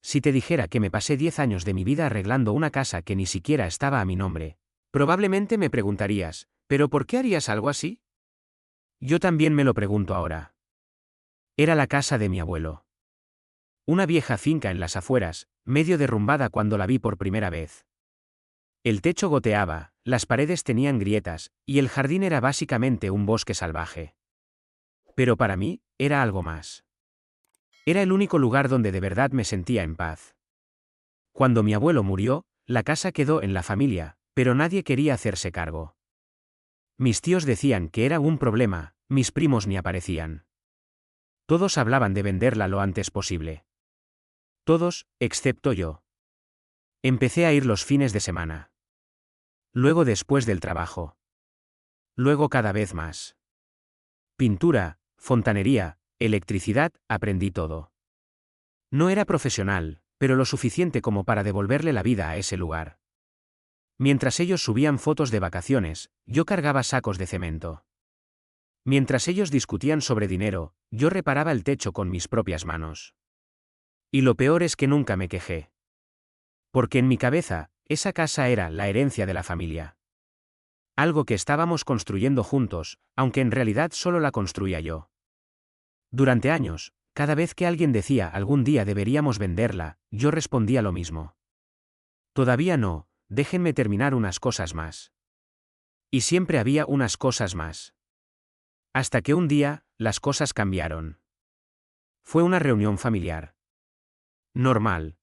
si te dijera que me pasé 10 años de mi vida arreglando una casa que ni siquiera estaba a mi nombre, probablemente me preguntarías, ¿pero por qué harías algo así? Yo también me lo pregunto ahora. Era la casa de mi abuelo. Una vieja finca en las afueras, medio derrumbada cuando la vi por primera vez. El techo goteaba, las paredes tenían grietas, y el jardín era básicamente un bosque salvaje. Pero para mí, era algo más. Era el único lugar donde de verdad me sentía en paz. Cuando mi abuelo murió, la casa quedó en la familia, pero nadie quería hacerse cargo. Mis tíos decían que era un problema, mis primos ni aparecían. Todos hablaban de venderla lo antes posible. Todos, excepto yo. Empecé a ir los fines de semana. Luego después del trabajo. Luego cada vez más. Pintura, fontanería, electricidad, aprendí todo. No era profesional, pero lo suficiente como para devolverle la vida a ese lugar. Mientras ellos subían fotos de vacaciones, yo cargaba sacos de cemento. Mientras ellos discutían sobre dinero, yo reparaba el techo con mis propias manos. Y lo peor es que nunca me quejé. Porque en mi cabeza, esa casa era la herencia de la familia. Algo que estábamos construyendo juntos, aunque en realidad solo la construía yo. Durante años, cada vez que alguien decía algún día deberíamos venderla, yo respondía lo mismo. Todavía no, déjenme terminar unas cosas más. Y siempre había unas cosas más. Hasta que un día, las cosas cambiaron. Fue una reunión familiar. Normal.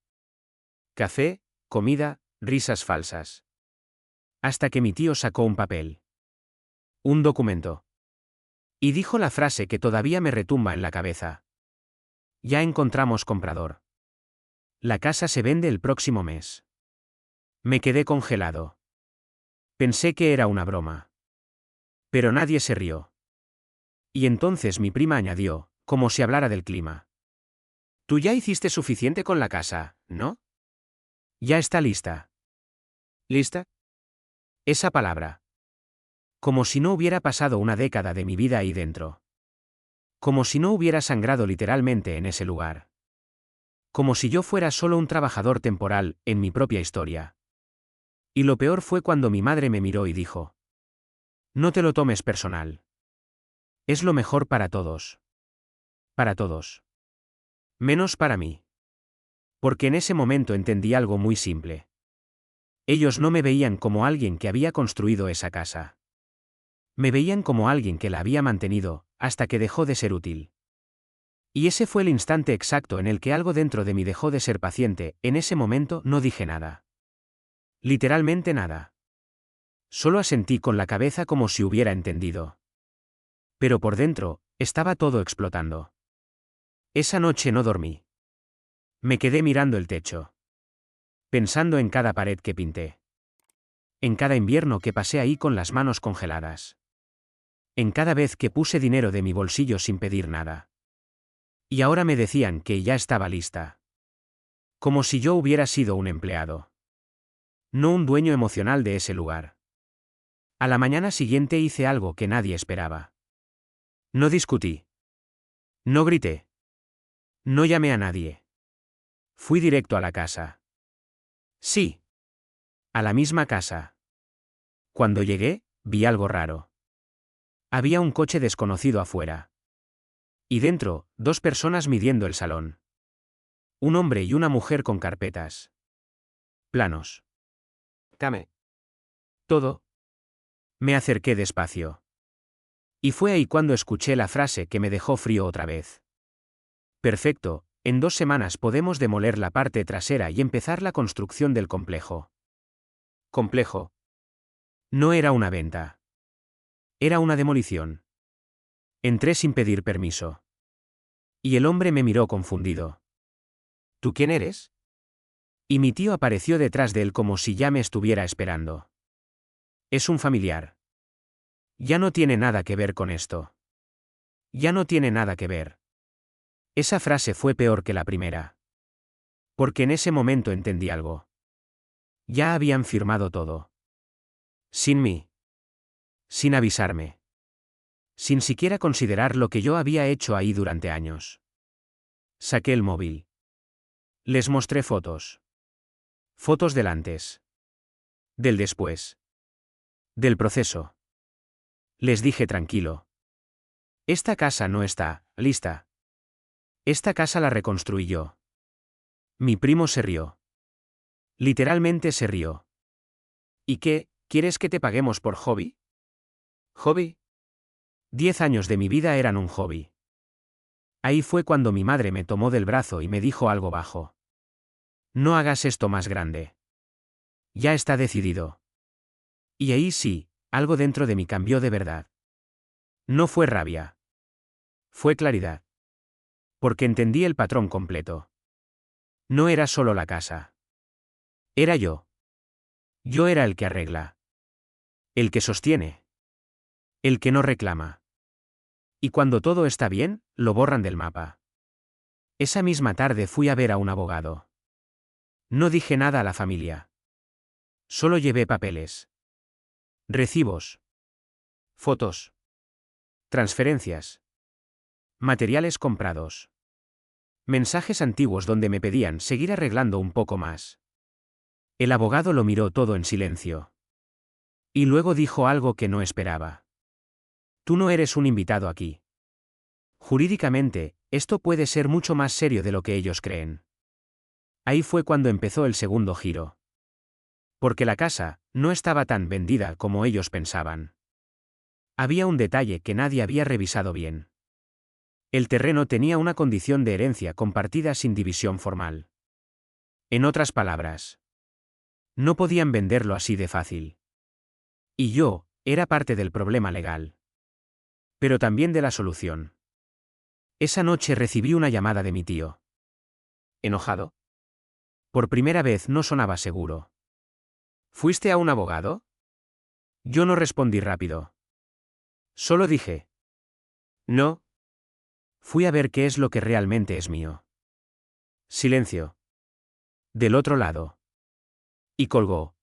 Café, comida, risas falsas. Hasta que mi tío sacó un papel. Un documento. Y dijo la frase que todavía me retumba en la cabeza. Ya encontramos comprador. La casa se vende el próximo mes. Me quedé congelado. Pensé que era una broma. Pero nadie se rió. Y entonces mi prima añadió, como si hablara del clima. Tú ya hiciste suficiente con la casa, ¿no? Ya está lista. ¿Lista? Esa palabra. Como si no hubiera pasado una década de mi vida ahí dentro. Como si no hubiera sangrado literalmente en ese lugar. Como si yo fuera solo un trabajador temporal, en mi propia historia. Y lo peor fue cuando mi madre me miró y dijo. No te lo tomes personal. Es lo mejor para todos. Para todos. Menos para mí. Porque en ese momento entendí algo muy simple. Ellos no me veían como alguien que había construido esa casa. Me veían como alguien que la había mantenido, hasta que dejó de ser útil. Y ese fue el instante exacto en el que algo dentro de mí dejó de ser paciente. En ese momento no dije nada. Literalmente nada. Solo asentí con la cabeza como si hubiera entendido. Pero por dentro, estaba todo explotando. Esa noche no dormí. Me quedé mirando el techo. Pensando en cada pared que pinté. En cada invierno que pasé ahí con las manos congeladas. En cada vez que puse dinero de mi bolsillo sin pedir nada. Y ahora me decían que ya estaba lista. Como si yo hubiera sido un empleado. No un dueño emocional de ese lugar. A la mañana siguiente hice algo que nadie esperaba. No discutí. No grité. No llamé a nadie. Fui directo a la casa. Sí. A la misma casa. Cuando llegué, vi algo raro. Había un coche desconocido afuera. Y dentro, dos personas midiendo el salón. Un hombre y una mujer con carpetas. Planos. Came. Todo. Me acerqué despacio. Y fue ahí cuando escuché la frase que me dejó frío otra vez. Perfecto, en 2 semanas podemos demoler la parte trasera y empezar la construcción del complejo. Complejo. No era una venta. Era una demolición. Entré sin pedir permiso. Y el hombre me miró confundido. ¿Tú quién eres? Y mi tío apareció detrás de él como si ya me estuviera esperando. Es un familiar. Ya no tiene nada que ver con esto. Ya no tiene nada que ver. Esa frase fue peor que la primera. Porque en ese momento entendí algo. Ya habían firmado todo. Sin mí. Sin avisarme. Sin siquiera considerar lo que yo había hecho ahí durante años. Saqué el móvil. Les mostré fotos. Fotos del antes. Del después. Del proceso. Les dije tranquilo. Esta casa no está lista. Esta casa la reconstruí yo. Mi primo se rió. Literalmente se rió. ¿Y qué? ¿Quieres que te paguemos por hobby? ¿Hobby? 10 años de mi vida eran un hobby. Ahí fue cuando mi madre me tomó del brazo y me dijo algo bajo. No hagas esto más grande. Ya está decidido. Y ahí sí, algo dentro de mí cambió de verdad. No fue rabia. Fue claridad. Porque entendí el patrón completo. No era solo la casa. Era yo. Yo era el que arregla. El que sostiene. El que no reclama. Y cuando todo está bien, lo borran del mapa. Esa misma tarde fui a ver a un abogado. No dije nada a la familia. Solo llevé papeles. Recibos. Fotos. Transferencias. Materiales comprados. Mensajes antiguos donde me pedían seguir arreglando un poco más. El abogado lo miró todo en silencio. Y luego dijo algo que no esperaba. Tú no eres un invitado aquí. Jurídicamente, esto puede ser mucho más serio de lo que ellos creen. Ahí fue cuando empezó el segundo giro. Porque la casa no estaba tan vendida como ellos pensaban. Había un detalle que nadie había revisado bien. El terreno tenía una condición de herencia compartida sin división formal. En otras palabras, no podían venderlo así de fácil. Y yo, era parte del problema legal. Pero también de la solución. Esa noche recibí una llamada de mi tío. ¿Enojado? Por primera vez no sonaba seguro. ¿Fuiste a un abogado? Yo no respondí rápido. Solo dije. No. Fui a ver qué es lo que realmente es mío. Silencio. Del otro lado. Y colgó.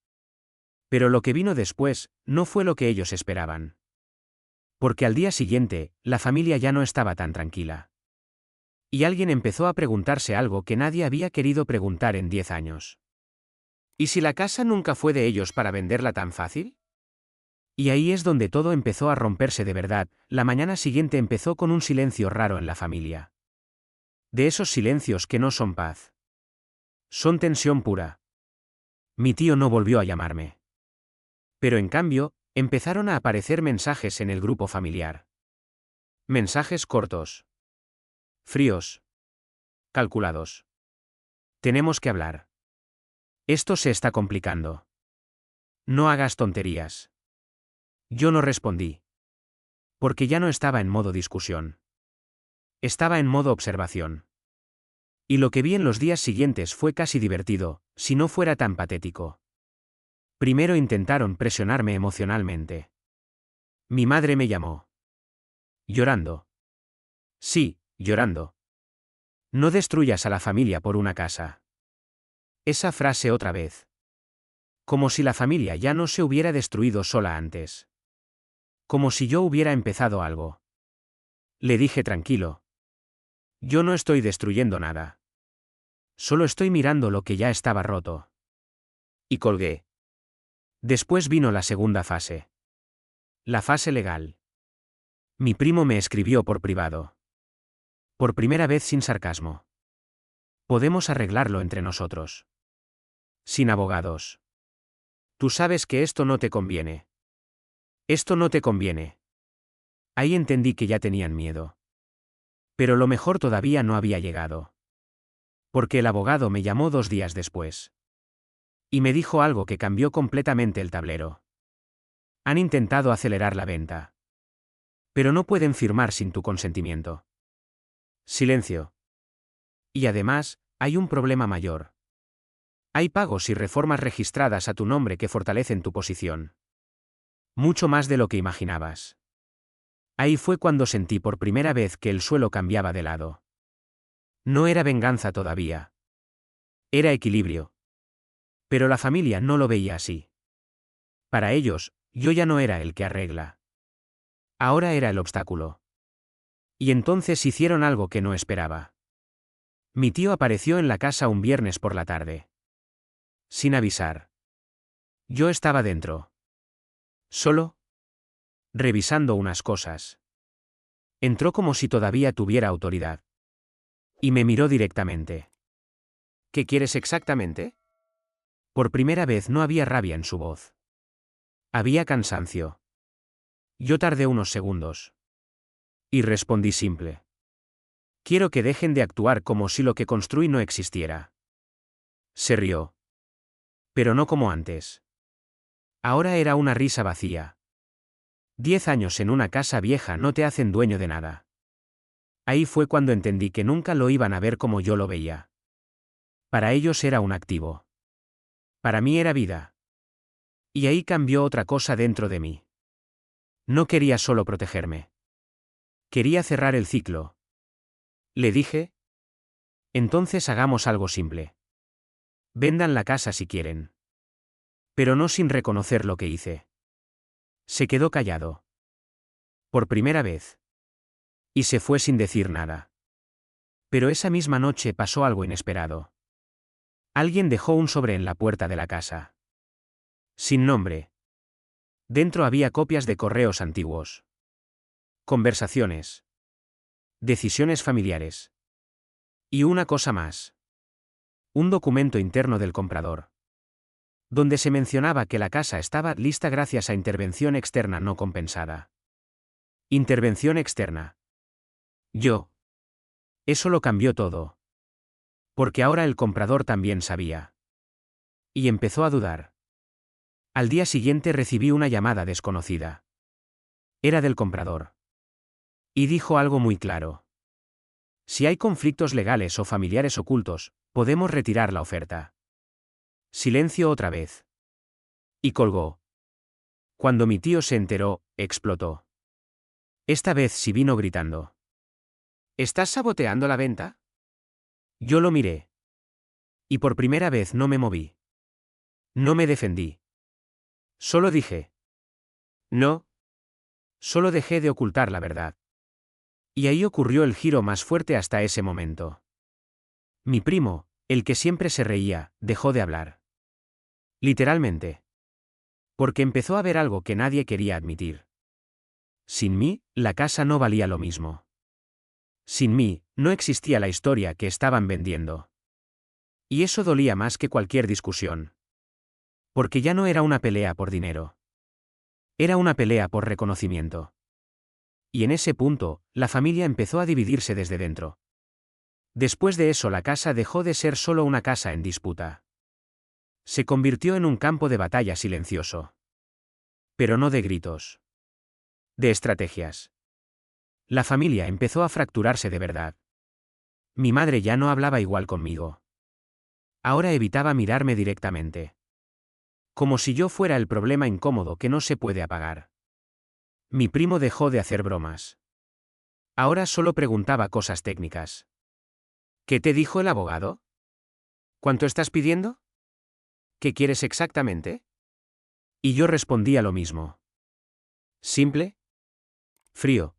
Pero lo que vino después, no fue lo que ellos esperaban. Porque al día siguiente, la familia ya no estaba tan tranquila. Y alguien empezó a preguntarse algo que nadie había querido preguntar en 10 años. ¿Y si la casa nunca fue de ellos para venderla tan fácil? Y ahí es donde todo empezó a romperse de verdad. La mañana siguiente empezó con un silencio raro en la familia. De esos silencios que no son paz. Son tensión pura. Mi tío no volvió a llamarme. Pero en cambio, empezaron a aparecer mensajes en el grupo familiar. Mensajes cortos. Fríos. Calculados. Tenemos que hablar. Esto se está complicando. No hagas tonterías. Yo no respondí. Porque ya no estaba en modo discusión. Estaba en modo observación. Y lo que vi en los días siguientes fue casi divertido, si no fuera tan patético. Primero intentaron presionarme emocionalmente. Mi madre me llamó. Llorando. Sí, llorando. No destruyas a la familia por una casa. Esa frase otra vez. Como si la familia ya no se hubiera destruido sola antes. Como si yo hubiera empezado algo. Le dije tranquilo. Yo no estoy destruyendo nada. Solo estoy mirando lo que ya estaba roto. Y colgué. Después vino la segunda fase. La fase legal. Mi primo me escribió por privado. Por primera vez sin sarcasmo. Podemos arreglarlo entre nosotros. Sin abogados. Tú sabes que esto no te conviene. Esto no te conviene. Ahí entendí que ya tenían miedo. Pero lo mejor todavía no había llegado. Porque el abogado me llamó 2 días después. Y me dijo algo que cambió completamente el tablero. Han intentado acelerar la venta. Pero no pueden firmar sin tu consentimiento. Silencio. Y además, hay un problema mayor. Hay pagos y reformas registradas a tu nombre que fortalecen tu posición. Mucho más de lo que imaginabas. Ahí fue cuando sentí por primera vez que el suelo cambiaba de lado. No era venganza todavía. Era equilibrio. Pero la familia no lo veía así. Para ellos, yo ya no era el que arregla. Ahora era el obstáculo. Y entonces hicieron algo que no esperaba. Mi tío apareció en la casa un viernes por la tarde. Sin avisar. Yo estaba dentro. Solo, revisando unas cosas. Entró como si todavía tuviera autoridad. Y me miró directamente. ¿Qué quieres exactamente? Por primera vez no había rabia en su voz. Había cansancio. Yo tardé unos segundos. Y respondí simple. Quiero que dejen de actuar como si lo que construí no existiera. Se rió. Pero no como antes. Ahora era una risa vacía. 10 años en una casa vieja no te hacen dueño de nada. Ahí fue cuando entendí que nunca lo iban a ver como yo lo veía. Para ellos era un activo. Para mí era vida. Y ahí cambió otra cosa dentro de mí. No quería solo protegerme. Quería cerrar el ciclo. Le dije. Entonces hagamos algo simple. Vendan la casa si quieren. Pero no sin reconocer lo que hice. Se quedó callado. Por primera vez. Y se fue sin decir nada. Pero esa misma noche pasó algo inesperado. Alguien dejó un sobre en la puerta de la casa. Sin nombre. Dentro había copias de correos antiguos. Conversaciones. Decisiones familiares. Y una cosa más. Un documento interno del comprador. Donde se mencionaba que la casa estaba lista gracias a intervención externa no compensada. Intervención externa. Yo. Eso lo cambió todo. Porque ahora el comprador también sabía. Y empezó a dudar. Al día siguiente recibí una llamada desconocida. Era del comprador. Y dijo algo muy claro. Si hay conflictos legales o familiares ocultos, podemos retirar la oferta. Silencio otra vez. Y colgó. Cuando mi tío se enteró, explotó. Esta vez sí vino gritando. ¿Estás saboteando la venta? Yo lo miré. Y por primera vez no me moví. No me defendí. Solo dije. No. Solo dejé de ocultar la verdad. Y ahí ocurrió el giro más fuerte hasta ese momento. Mi primo, el que siempre se reía, dejó de hablar. Literalmente. Porque empezó a ver algo que nadie quería admitir. Sin mí, la casa no valía lo mismo. Sin mí, no existía la historia que estaban vendiendo. Y eso dolía más que cualquier discusión. Porque ya no era una pelea por dinero. Era una pelea por reconocimiento. Y en ese punto, la familia empezó a dividirse desde dentro. Después de eso la casa dejó de ser solo una casa en disputa. Se convirtió en un campo de batalla silencioso. Pero no de gritos. De estrategias. La familia empezó a fracturarse de verdad. Mi madre ya no hablaba igual conmigo. Ahora evitaba mirarme directamente. Como si yo fuera el problema incómodo que no se puede apagar. Mi primo dejó de hacer bromas. Ahora solo preguntaba cosas técnicas. ¿Qué te dijo el abogado? ¿Cuánto estás pidiendo? ¿Qué quieres exactamente? Y yo respondía lo mismo. Simple. Frío.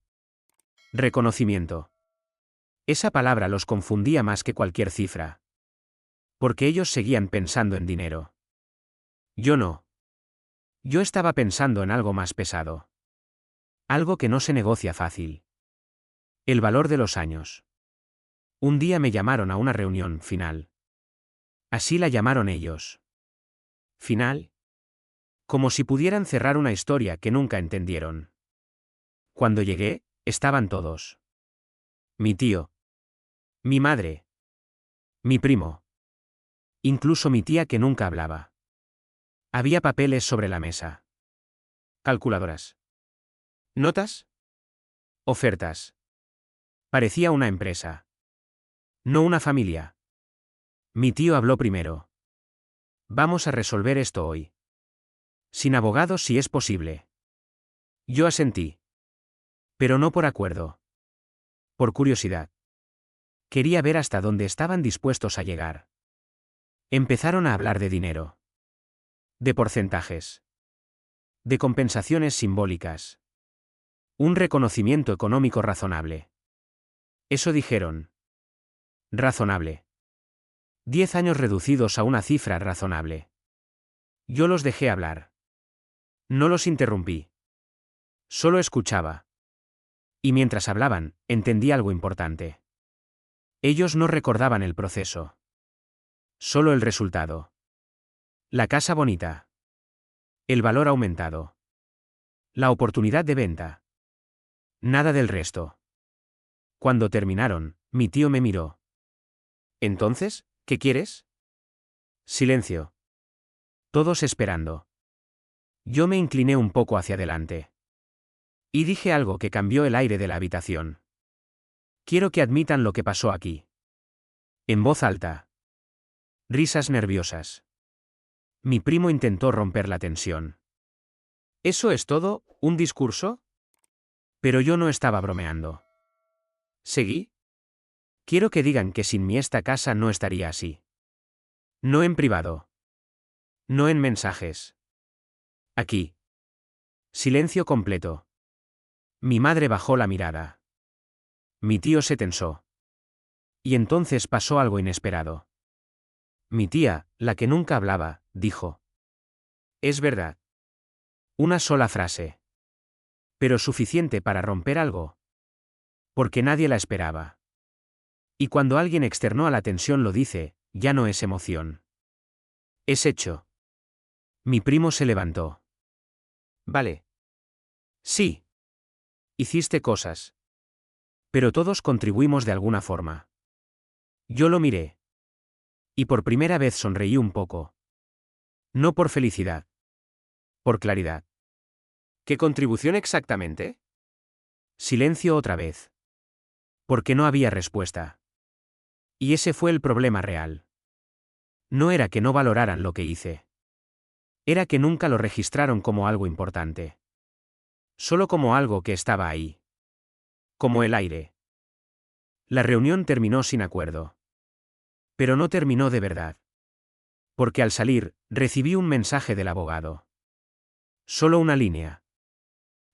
Reconocimiento. Esa palabra los confundía más que cualquier cifra. Porque ellos seguían pensando en dinero. Yo no. Yo estaba pensando en algo más pesado. Algo que no se negocia fácil. El valor de los años. Un día me llamaron a una reunión final. Así la llamaron ellos. ¿Final? Como si pudieran cerrar una historia que nunca entendieron. Cuando llegué, estaban todos. Mi tío. Mi madre. Mi primo. Incluso mi tía que nunca hablaba. Había papeles sobre la mesa. Calculadoras. ¿Notas? Ofertas. Parecía una empresa. No una familia. Mi tío habló primero. Vamos a resolver esto hoy. Sin abogados si es posible. Yo asentí. Pero no por acuerdo. Por curiosidad. Quería ver hasta dónde estaban dispuestos a llegar. Empezaron a hablar de dinero. De porcentajes. De compensaciones simbólicas. Un reconocimiento económico razonable. Eso dijeron. Razonable. 10 años reducidos a una cifra razonable. Yo los dejé hablar. No los interrumpí. Solo escuchaba. Y mientras hablaban, entendí algo importante. Ellos no recordaban el proceso. Solo el resultado. La casa bonita. El valor aumentado. La oportunidad de venta. Nada del resto. Cuando terminaron, mi tío me miró. ¿Entonces, qué quieres? Silencio. Todos esperando. Yo me incliné un poco hacia adelante. Y dije algo que cambió el aire de la habitación. Quiero que admitan lo que pasó aquí. En voz alta. Risas nerviosas. Mi primo intentó romper la tensión. ¿Eso es todo, un discurso? Pero yo no estaba bromeando. ¿Seguí? Quiero que digan que sin mí esta casa no estaría así. No en privado. No en mensajes. Aquí. Silencio completo. Mi madre bajó la mirada. Mi tío se tensó. Y entonces pasó algo inesperado. Mi tía, la que nunca hablaba, dijo. Es verdad. Una sola frase. Pero suficiente para romper algo. Porque nadie la esperaba. Y cuando alguien externó a la tensión lo dice, ya no es emoción. Es hecho. Mi primo se levantó. Vale. Sí. Hiciste cosas. Pero todos contribuimos de alguna forma. Yo lo miré. Y por primera vez sonreí un poco. No por felicidad. Por claridad. ¿Qué contribución exactamente? Silencio otra vez. Porque no había respuesta. Y ese fue el problema real. No era que no valoraran lo que hice. Era que nunca lo registraron como algo importante. Solo como algo que estaba ahí. Como el aire. La reunión terminó sin acuerdo. Pero no terminó de verdad. Porque al salir, recibí un mensaje del abogado. Solo una línea.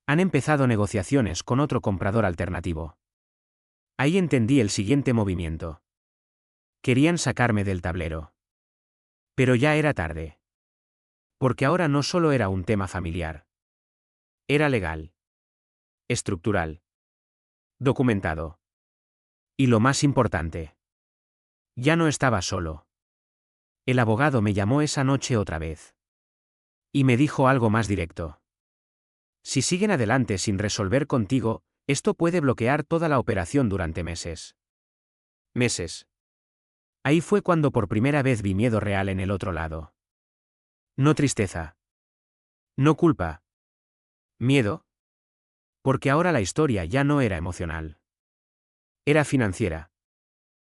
Han empezado negociaciones con otro comprador alternativo. Ahí entendí el siguiente movimiento. Querían sacarme del tablero. Pero ya era tarde. Porque ahora no solo era un tema familiar. Era legal. Estructural. Documentado. Y lo más importante. Ya no estaba solo. El abogado me llamó esa noche otra vez. Y me dijo algo más directo. Si siguen adelante sin resolver contigo, esto puede bloquear toda la operación durante meses. Meses. Ahí fue cuando por primera vez vi miedo real en el otro lado. No tristeza. No culpa. Miedo. Porque ahora la historia ya no era emocional. Era financiera.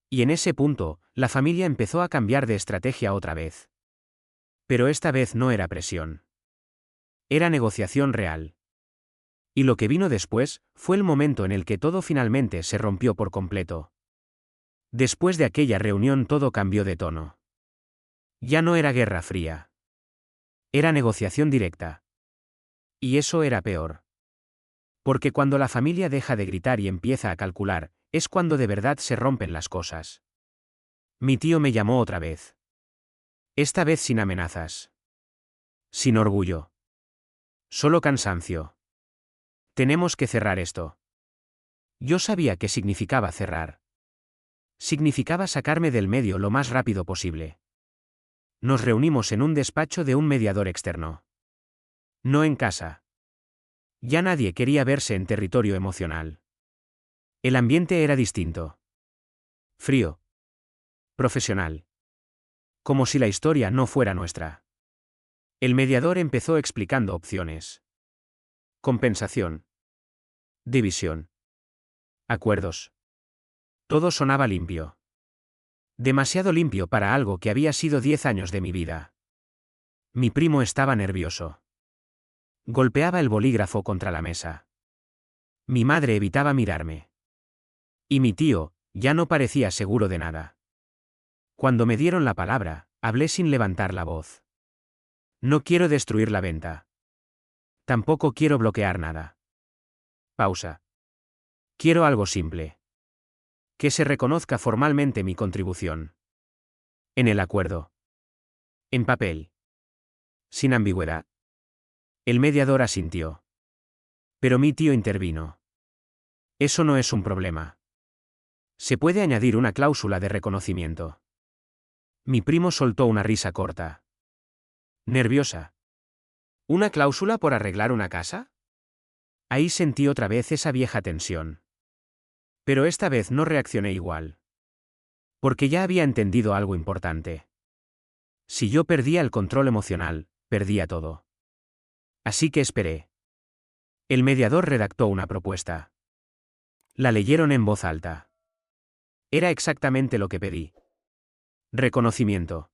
Y en ese punto, la familia empezó a cambiar de estrategia otra vez. Pero esta vez no era presión. Era negociación real. Y lo que vino después, fue el momento en el que todo finalmente se rompió por completo. Después de aquella reunión todo cambió de tono. Ya no era guerra fría. Era negociación directa. Y eso era peor. Porque cuando la familia deja de gritar y empieza a calcular, es cuando de verdad se rompen las cosas. Mi tío me llamó otra vez. Esta vez sin amenazas. Sin orgullo. Solo cansancio. Tenemos que cerrar esto. Yo sabía qué significaba cerrar. Significaba sacarme del medio lo más rápido posible. Nos reunimos en un despacho de un mediador externo. No en casa. Ya nadie quería verse en territorio emocional. El ambiente era distinto. Frío. Profesional. Como si la historia no fuera nuestra. El mediador empezó explicando opciones. Compensación. División. Acuerdos. Todo sonaba limpio. Demasiado limpio para algo que había sido 10 años de mi vida. Mi primo estaba nervioso. Golpeaba el bolígrafo contra la mesa. Mi madre evitaba mirarme. Y mi tío, ya no parecía seguro de nada. Cuando me dieron la palabra, hablé sin levantar la voz. No quiero destruir la venta. Tampoco quiero bloquear nada. Pausa. Quiero algo simple. Que se reconozca formalmente mi contribución. En el acuerdo. En papel. Sin ambigüedad. El mediador asintió. Pero mi tío intervino. Eso no es un problema. Se puede añadir una cláusula de reconocimiento. Mi primo soltó una risa corta. Nerviosa. ¿Una cláusula por arreglar una casa? Ahí sentí otra vez esa vieja tensión. Pero esta vez no reaccioné igual. Porque ya había entendido algo importante. Si yo perdía el control emocional, perdía todo. Así que esperé. El mediador redactó una propuesta. La leyeron en voz alta. Era exactamente lo que pedí. Reconocimiento.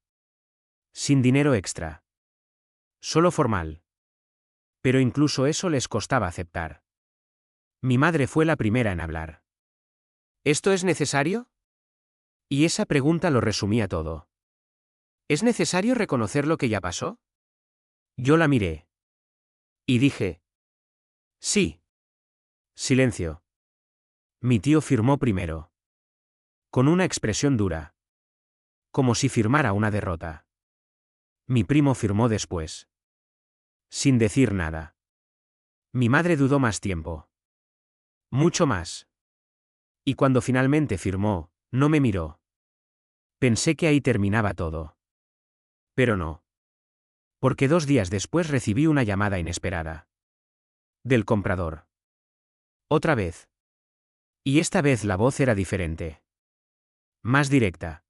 Sin dinero extra. Solo formal. Pero incluso eso les costaba aceptar. Mi madre fue la primera en hablar. ¿Esto es necesario? Y esa pregunta lo resumía todo. ¿Es necesario reconocer lo que ya pasó? Yo la miré. Y dije. Sí. Silencio. Mi tío firmó primero. Con una expresión dura. Como si firmara una derrota. Mi primo firmó después. Sin decir nada. Mi madre dudó más tiempo. Mucho más. Y cuando finalmente firmó, no me miró. Pensé que ahí terminaba todo. Pero no. Porque 2 días después recibí una llamada inesperada. Del comprador. Otra vez. Y esta vez la voz era diferente. Más directa.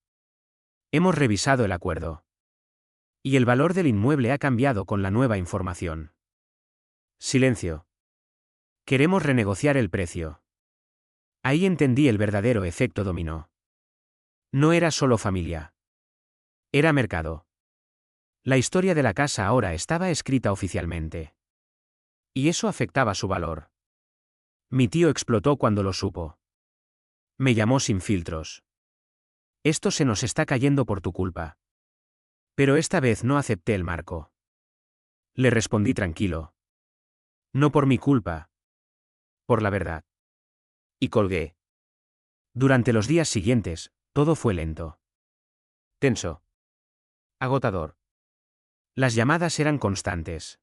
Hemos revisado el acuerdo. Y el valor del inmueble ha cambiado con la nueva información. Silencio. Queremos renegociar el precio. Ahí entendí el verdadero efecto dominó. No era solo familia. Era mercado. La historia de la casa ahora estaba escrita oficialmente. Y eso afectaba su valor. Mi tío explotó cuando lo supo. Me llamó sin filtros. Esto se nos está cayendo por tu culpa. Pero esta vez no acepté el marco. Le respondí tranquilo. No por mi culpa. Por la verdad. Y colgué. Durante los días siguientes, todo fue lento. Tenso. Agotador. Las llamadas eran constantes.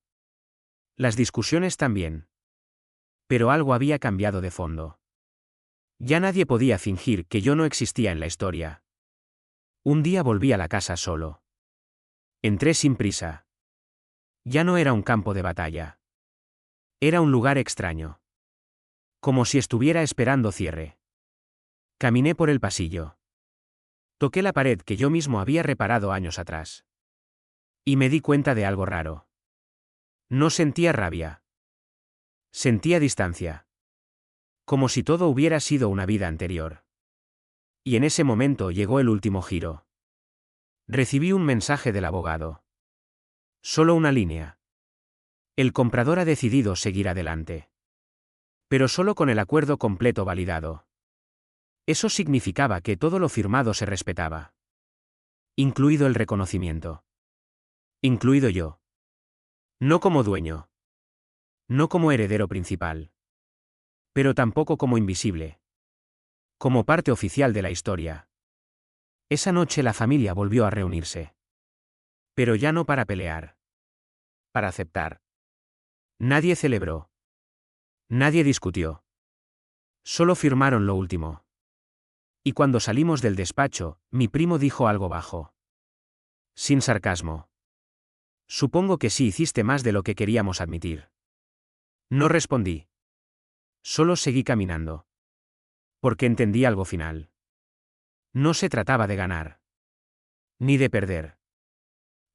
Las discusiones también. Pero algo había cambiado de fondo. Ya nadie podía fingir que yo no existía en la historia. Un día volví a la casa solo. Entré sin prisa. Ya no era un campo de batalla. Era un lugar extraño. Como si estuviera esperando cierre. Caminé por el pasillo. Toqué la pared que yo mismo había reparado años atrás. Y me di cuenta de algo raro. No sentía rabia. Sentía distancia. Como si todo hubiera sido una vida anterior. Y en ese momento llegó el último giro. Recibí un mensaje del abogado. Solo una línea. El comprador ha decidido seguir adelante. Pero solo con el acuerdo completo validado. Eso significaba que todo lo firmado se respetaba. Incluido el reconocimiento. Incluido yo. No como dueño. No como heredero principal. Pero tampoco como invisible. Como parte oficial de la historia. Esa noche la familia volvió a reunirse. Pero ya no para pelear. Para aceptar. Nadie celebró. Nadie discutió. Solo firmaron lo último. Y cuando salimos del despacho, mi primo dijo algo bajo. Sin sarcasmo. Supongo que sí hiciste más de lo que queríamos admitir. No respondí. Solo seguí caminando. Porque entendí algo final. No se trataba de ganar. Ni de perder.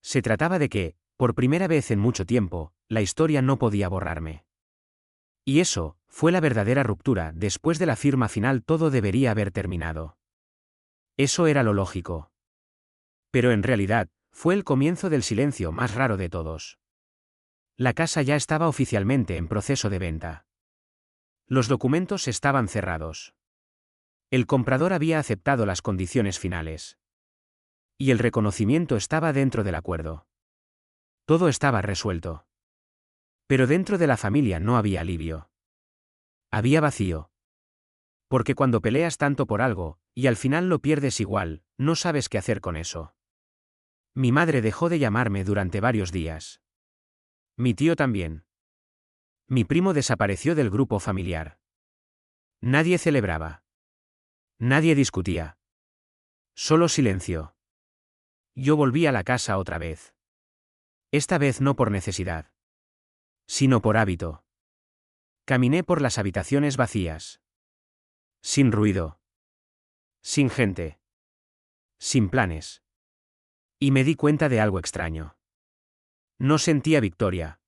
Se trataba de que, por primera vez en mucho tiempo, la historia no podía borrarme. Y eso, fue la verdadera ruptura. Después de la firma final todo debería haber terminado. Eso era lo lógico. Pero en realidad, fue el comienzo del silencio más raro de todos. La casa ya estaba oficialmente en proceso de venta. Los documentos estaban cerrados. El comprador había aceptado las condiciones finales. Y el reconocimiento estaba dentro del acuerdo. Todo estaba resuelto. Pero dentro de la familia no había alivio. Había vacío. Porque cuando peleas tanto por algo, y al final lo pierdes igual, no sabes qué hacer con eso. Mi madre dejó de llamarme durante varios días. Mi tío también. Mi primo desapareció del grupo familiar. Nadie celebraba. Nadie discutía. Solo silencio. Yo volví a la casa otra vez. Esta vez no por necesidad, sino por hábito. Caminé por las habitaciones vacías. Sin ruido. Sin gente. Sin planes. Y me di cuenta de algo extraño. No sentía victoria.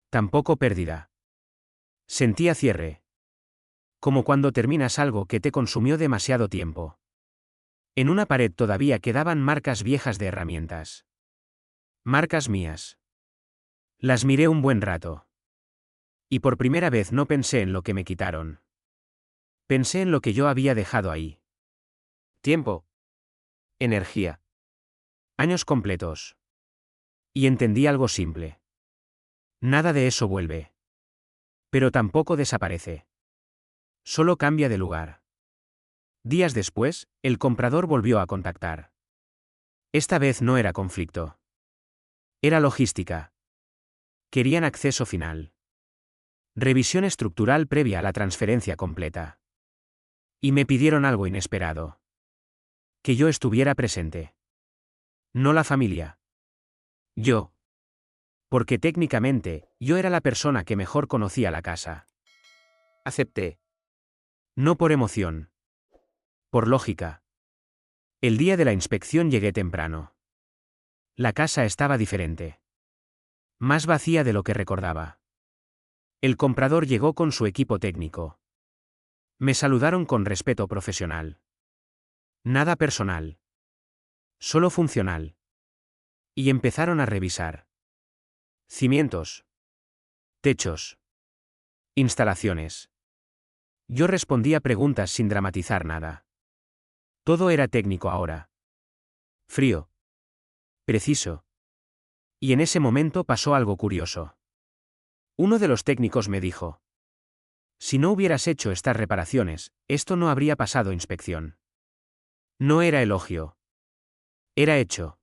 Tampoco pérdida. Sentía cierre. Como cuando terminas algo que te consumió demasiado tiempo. En una pared todavía quedaban marcas viejas de herramientas. Marcas mías. Las miré un buen rato. Y por primera vez no pensé en lo que me quitaron. Pensé en lo que yo había dejado ahí. Tiempo. Energía. Años completos. Y entendí algo simple. Nada de eso vuelve. Pero tampoco desaparece. Solo cambia de lugar. Días después, el comprador volvió a contactar. Esta vez no era conflicto. Era logística. Querían acceso final. Revisión estructural previa a la transferencia completa. Y me pidieron algo inesperado. Que yo estuviera presente. No la familia. Yo. Porque técnicamente, yo era la persona que mejor conocía la casa. Acepté. No por emoción. Por lógica. El día de la inspección llegué temprano. La casa estaba diferente. Más vacía de lo que recordaba. El comprador llegó con su equipo técnico. Me saludaron con respeto profesional. Nada personal. Solo funcional. Y empezaron a revisar. Cimientos. Techos. Instalaciones. Yo respondía preguntas sin dramatizar nada. Todo era técnico ahora. Frío. Preciso. Y en ese momento pasó algo curioso. Uno de los técnicos me dijo: si no hubieras hecho estas reparaciones, esto no habría pasado inspección. No era elogio. Era hecho.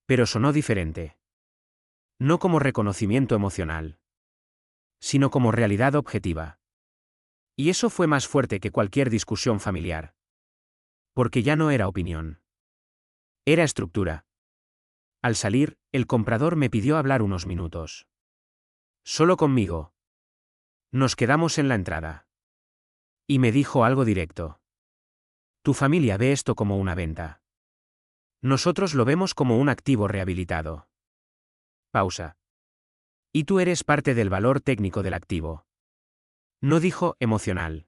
Pero sonó diferente. No como reconocimiento emocional, sino como realidad objetiva. Y eso fue más fuerte que cualquier discusión familiar. Porque ya no era opinión. Era estructura. Al salir, el comprador me pidió hablar unos minutos. Solo conmigo. Nos quedamos en la entrada. Y me dijo algo directo. Tu familia ve esto como una venta. Nosotros lo vemos como un activo rehabilitado. Pausa. Y tú eres parte del valor técnico del activo. No dijo emocional.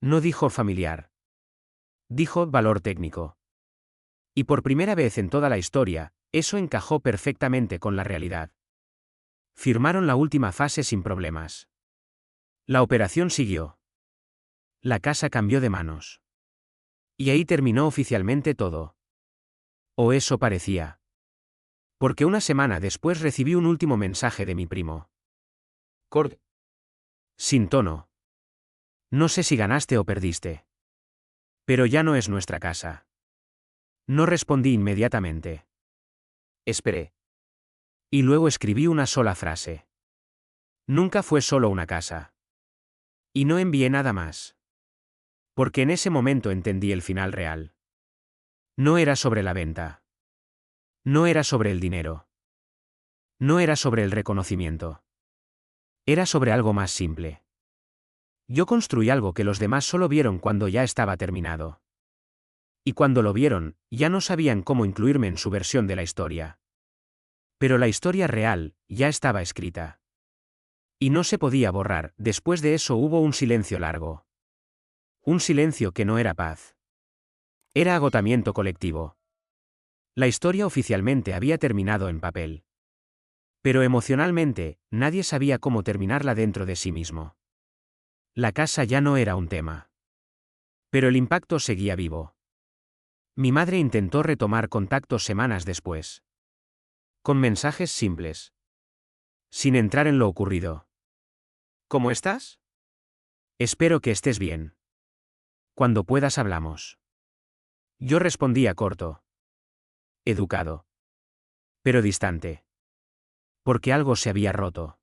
No dijo familiar. Dijo valor técnico. Y por primera vez en toda la historia, eso encajó perfectamente con la realidad. Firmaron la última fase sin problemas. La operación siguió. La casa cambió de manos. Y ahí terminó oficialmente todo. O eso parecía. Porque una semana después recibí un último mensaje de mi primo. Cord. Sin tono. No sé si ganaste o perdiste. Pero ya no es nuestra casa. No respondí inmediatamente. Esperé. Y luego escribí una sola frase. Nunca fue solo una casa. Y no envié nada más. Porque en ese momento entendí el final real. No era sobre la venta. No era sobre el dinero. No era sobre el reconocimiento. Era sobre algo más simple. Yo construí algo que los demás solo vieron cuando ya estaba terminado. Y cuando lo vieron, ya no sabían cómo incluirme en su versión de la historia. Pero la historia real, ya estaba escrita. Y no se podía borrar. Después de eso hubo un silencio largo. Un silencio que no era paz. Era agotamiento colectivo. La historia oficialmente había terminado en papel. Pero emocionalmente, nadie sabía cómo terminarla dentro de sí mismo. La casa ya no era un tema. Pero el impacto seguía vivo. Mi madre intentó retomar contactos semanas después. Con mensajes simples. Sin entrar en lo ocurrido. ¿Cómo estás? Espero que estés bien. Cuando puedas hablamos. Yo respondía corto. Educado. Pero distante. Porque algo se había roto.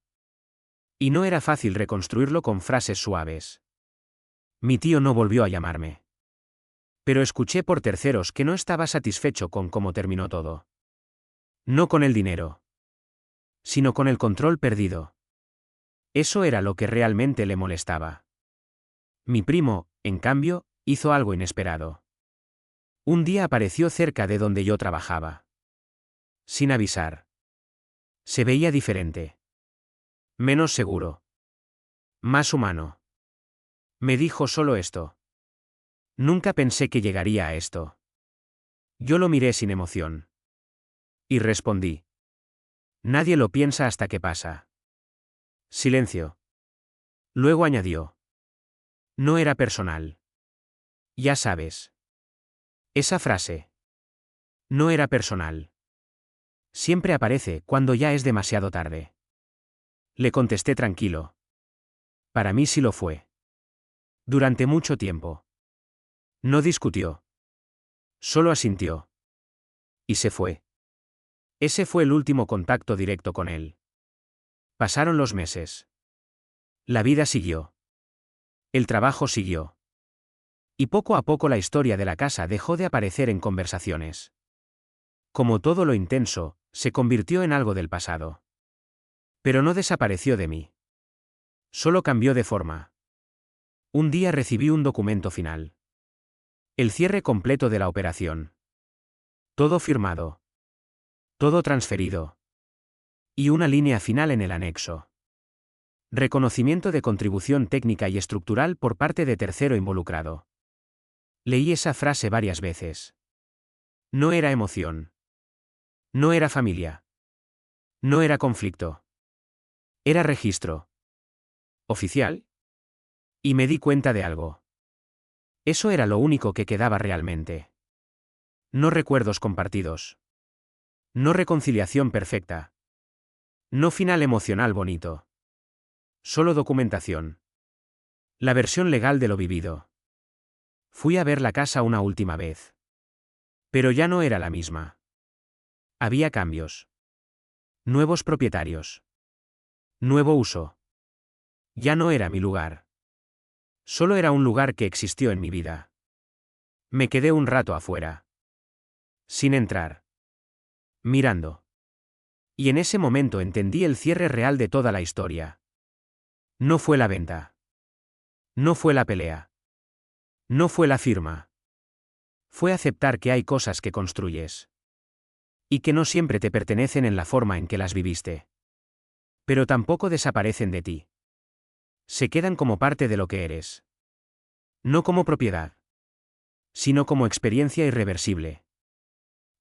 Y no era fácil reconstruirlo con frases suaves. Mi tío no volvió a llamarme. Pero escuché por terceros que no estaba satisfecho con cómo terminó todo. No con el dinero. Sino con el control perdido. Eso era lo que realmente le molestaba. Mi primo, en cambio, hizo algo inesperado. Un día apareció cerca de donde yo trabajaba. Sin avisar. Se veía diferente. Menos seguro. Más humano. Me dijo solo esto. Nunca pensé que llegaría a esto. Yo lo miré sin emoción. Y respondí. Nadie lo piensa hasta que pasa. Silencio. Luego añadió. No era personal. Ya sabes. Esa frase. No era personal. Siempre aparece cuando ya es demasiado tarde. Le contesté tranquilo. Para mí sí lo fue. Durante mucho tiempo. No discutió. Solo asintió. Y se fue. Ese fue el último contacto directo con él. Pasaron los meses. La vida siguió. El trabajo siguió. Y poco a poco la historia de la casa dejó de aparecer en conversaciones. Como todo lo intenso, se convirtió en algo del pasado. Pero no desapareció de mí. Solo cambió de forma. Un día recibí un documento final. El cierre completo de la operación. Todo firmado. Todo transferido. Y una línea final en el anexo. Reconocimiento de contribución técnica y estructural por parte de tercero involucrado. Leí esa frase varias veces. No era emoción. No era familia. No era conflicto. Era registro. ¿Oficial? Y me di cuenta de algo. Eso era lo único que quedaba realmente. No recuerdos compartidos. No reconciliación perfecta. No final emocional bonito. Solo documentación. La versión legal de lo vivido. Fui a ver la casa una última vez. Pero ya no era la misma. Había cambios. Nuevos propietarios. Nuevo uso. Ya no era mi lugar. Solo era un lugar que existió en mi vida. Me quedé un rato afuera. Sin entrar. Mirando. Y en ese momento entendí el cierre real de toda la historia. No fue la venta. No fue la pelea. No fue la firma. Fue aceptar que hay cosas que construyes. Y que no siempre te pertenecen en la forma en que las viviste. Pero tampoco desaparecen de ti. Se quedan como parte de lo que eres. No como propiedad. Sino como experiencia irreversible.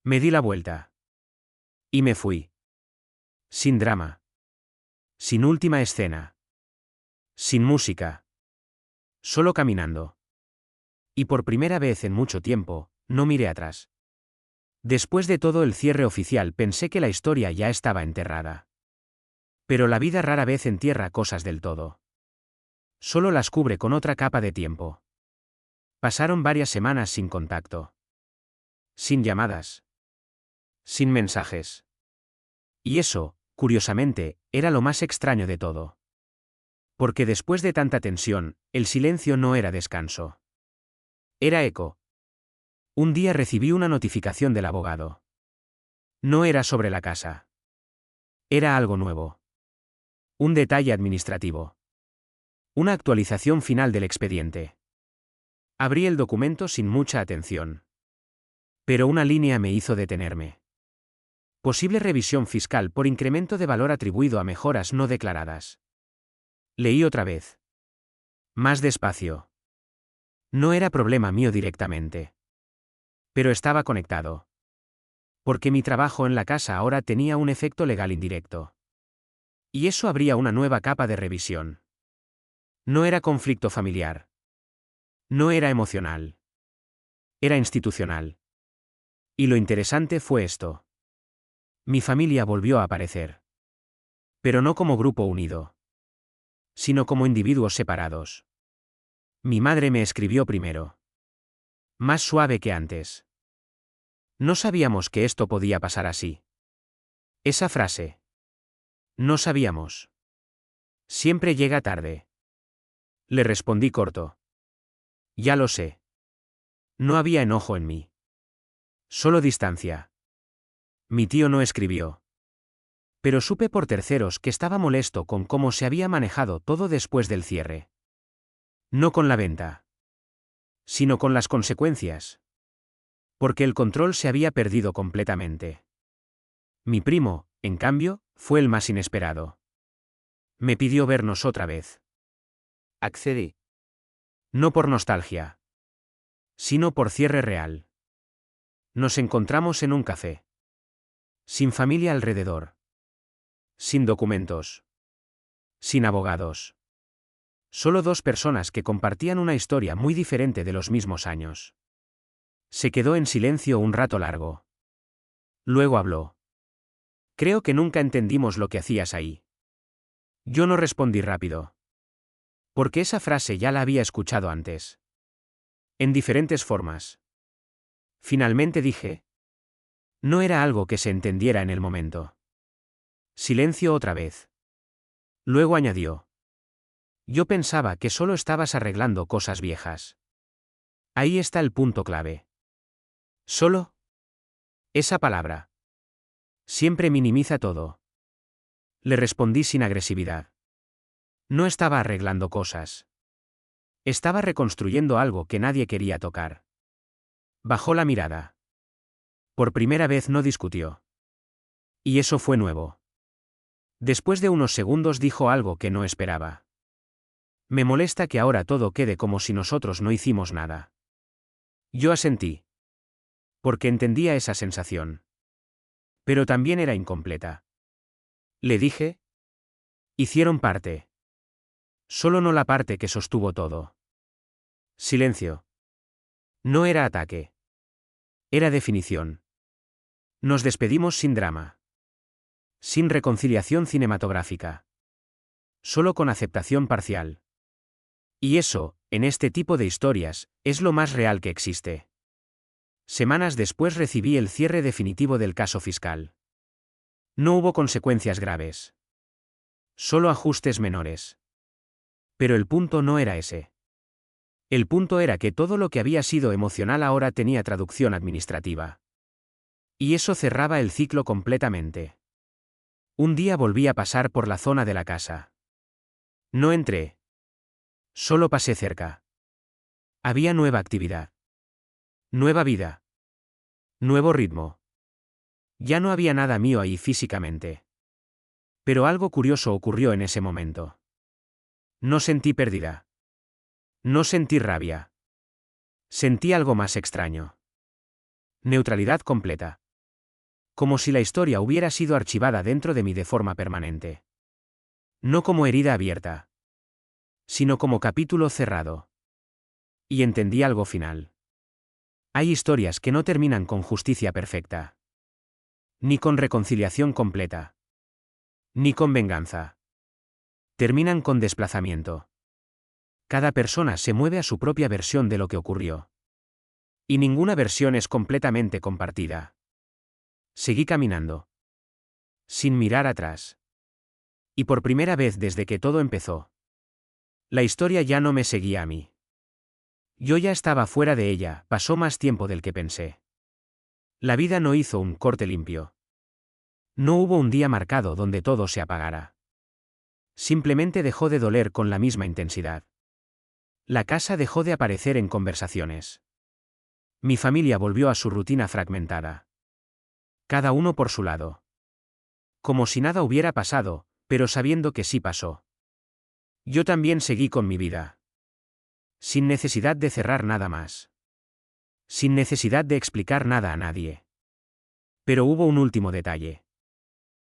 Me di la vuelta. Y me fui. Sin drama. Sin última escena. Sin música. Solo caminando. Y por primera vez en mucho tiempo, no miré atrás. Después de todo el cierre oficial pensé que la historia ya estaba enterrada. Pero la vida rara vez entierra cosas del todo. Solo las cubre con otra capa de tiempo. Pasaron varias semanas sin contacto. Sin llamadas. Sin mensajes. Y eso, curiosamente, era lo más extraño de todo. Porque después de tanta tensión, el silencio no era descanso. Era eco. Un día recibí una notificación del abogado. No era sobre la casa. Era algo nuevo. Un detalle administrativo. Una actualización final del expediente. Abrí el documento sin mucha atención. Pero una línea me hizo detenerme. Posible revisión fiscal por incremento de valor atribuido a mejoras no declaradas. Leí otra vez. Más despacio. No era problema mío directamente. Pero estaba conectado. Porque mi trabajo en la casa ahora tenía un efecto legal indirecto. Y eso abría una nueva capa de revisión. No era conflicto familiar. No era emocional. Era institucional. Y lo interesante fue esto. Mi familia volvió a aparecer. Pero no como grupo unido. Sino como individuos separados. Mi madre me escribió primero. Más suave que antes. No sabíamos que esto podía pasar así. Esa frase. No sabíamos. Siempre llega tarde. Le respondí corto. Ya lo sé. No había enojo en mí. Solo distancia. Mi tío no escribió. Pero supe por terceros que estaba molesto con cómo se había manejado todo después del cierre. No con la venta, sino con las consecuencias. Porque el control se había perdido completamente. Mi primo, en cambio, fue el más inesperado. Me pidió vernos otra vez. Accedí. No por nostalgia, sino por cierre real. Nos encontramos en un café. Sin familia alrededor. Sin documentos. Sin abogados. Solo dos personas que compartían una historia muy diferente de los mismos años. Se quedó en silencio un rato largo. Luego habló. Creo que nunca entendimos lo que hacías ahí. Yo no respondí rápido. Porque esa frase ya la había escuchado antes. En diferentes formas. Finalmente dije. No era algo que se entendiera en el momento. Silencio otra vez. Luego añadió. Yo pensaba que solo estabas arreglando cosas viejas. Ahí está el punto clave. ¿Solo? Esa palabra. Siempre minimiza todo. Le respondí sin agresividad. No estaba arreglando cosas. Estaba reconstruyendo algo que nadie quería tocar. Bajó la mirada. Por primera vez no discutió. Y eso fue nuevo. Después de unos segundos dijo algo que no esperaba. Me molesta que ahora todo quede como si nosotros no hicimos nada. Yo asentí. Porque entendía esa sensación. Pero también era incompleta. Le dije. Hicieron parte. Solo no la parte que sostuvo todo. Silencio. No era ataque. Era definición. Nos despedimos sin drama. Sin reconciliación cinematográfica. Solo con aceptación parcial. Y eso, en este tipo de historias, es lo más real que existe. Semanas después recibí el cierre definitivo del caso fiscal. No hubo consecuencias graves. Solo ajustes menores. Pero el punto no era ese. El punto era que todo lo que había sido emocional ahora tenía traducción administrativa. Y eso cerraba el ciclo completamente. Un día volví a pasar por la zona de la casa. No entré. Solo pasé cerca. Había nueva actividad. Nueva vida. Nuevo ritmo. Ya no había nada mío ahí físicamente. Pero algo curioso ocurrió en ese momento. No sentí pérdida. No sentí rabia. Sentí algo más extraño. Neutralidad completa. Como si la historia hubiera sido archivada dentro de mí de forma permanente. No como herida abierta. Sino como capítulo cerrado. Y entendí algo final. Hay historias que no terminan con justicia perfecta. Ni con reconciliación completa. Ni con venganza. Terminan con desplazamiento. Cada persona se mueve a su propia versión de lo que ocurrió. Y ninguna versión es completamente compartida. Seguí caminando. Sin mirar atrás. Y por primera vez desde que todo empezó. La historia ya no me seguía a mí. Yo ya estaba fuera de ella, pasó más tiempo del que pensé. La vida no hizo un corte limpio. No hubo un día marcado donde todo se apagara. Simplemente dejó de doler con la misma intensidad. La casa dejó de aparecer en conversaciones. Mi familia volvió a su rutina fragmentada. Cada uno por su lado. Como si nada hubiera pasado, pero sabiendo que sí pasó. Yo también seguí con mi vida. Sin necesidad de cerrar nada más. Sin necesidad de explicar nada a nadie. Pero hubo un último detalle.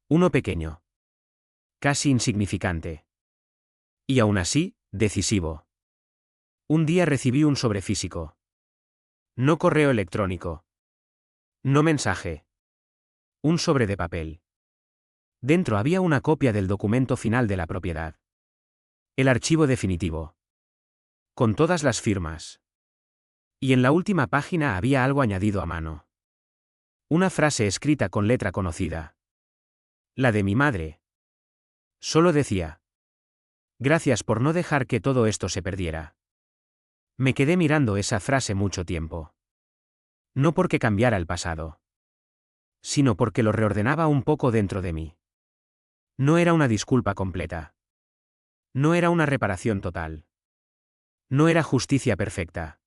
Uno pequeño. Casi insignificante. Y aún así, decisivo. Un día recibí un sobre físico. No correo electrónico. No mensaje. Un sobre de papel. Dentro había una copia del documento final de la propiedad. El archivo definitivo. Con todas las firmas. Y en la última página había algo añadido a mano. Una frase escrita con letra conocida. La de mi madre. Solo decía: gracias por no dejar que todo esto se perdiera. Me quedé mirando esa frase mucho tiempo. No porque cambiara el pasado, sino porque lo reordenaba un poco dentro de mí. No era una disculpa completa. No era una reparación total. No era justicia perfecta.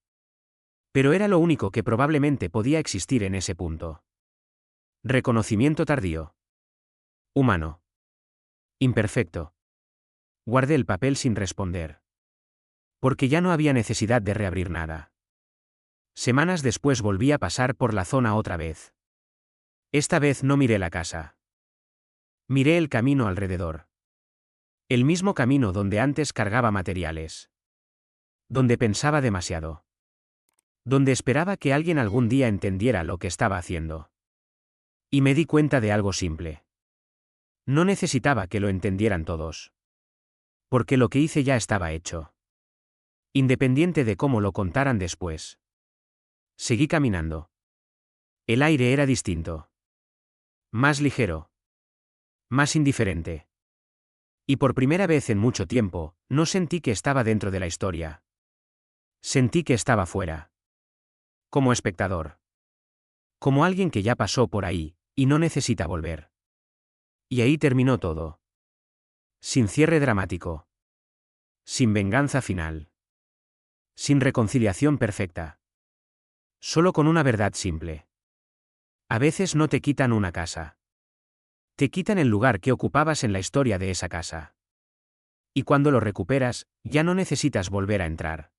Pero era lo único que probablemente podía existir en ese punto. Reconocimiento tardío. Humano. Imperfecto. Guardé el papel sin responder. Porque ya no había necesidad de reabrir nada. Semanas después volví a pasar por la zona otra vez. Esta vez no miré la casa. Miré el camino alrededor. El mismo camino donde antes cargaba materiales. Donde pensaba demasiado. Donde esperaba que alguien algún día entendiera lo que estaba haciendo. Y me di cuenta de algo simple. No necesitaba que lo entendieran todos. Porque lo que hice ya estaba hecho. Independiente de cómo lo contaran después. Seguí caminando. El aire era distinto. Más ligero. Más indiferente. Y por primera vez en mucho tiempo, no sentí que estaba dentro de la historia. Sentí que estaba fuera. Como espectador. Como alguien que ya pasó por ahí, y no necesita volver. Y ahí terminó todo. Sin cierre dramático. Sin venganza final. Sin reconciliación perfecta. Solo con una verdad simple. A veces no te quitan una casa. Te quitan el lugar que ocupabas en la historia de esa casa. Y cuando lo recuperas, ya no necesitas volver a entrar.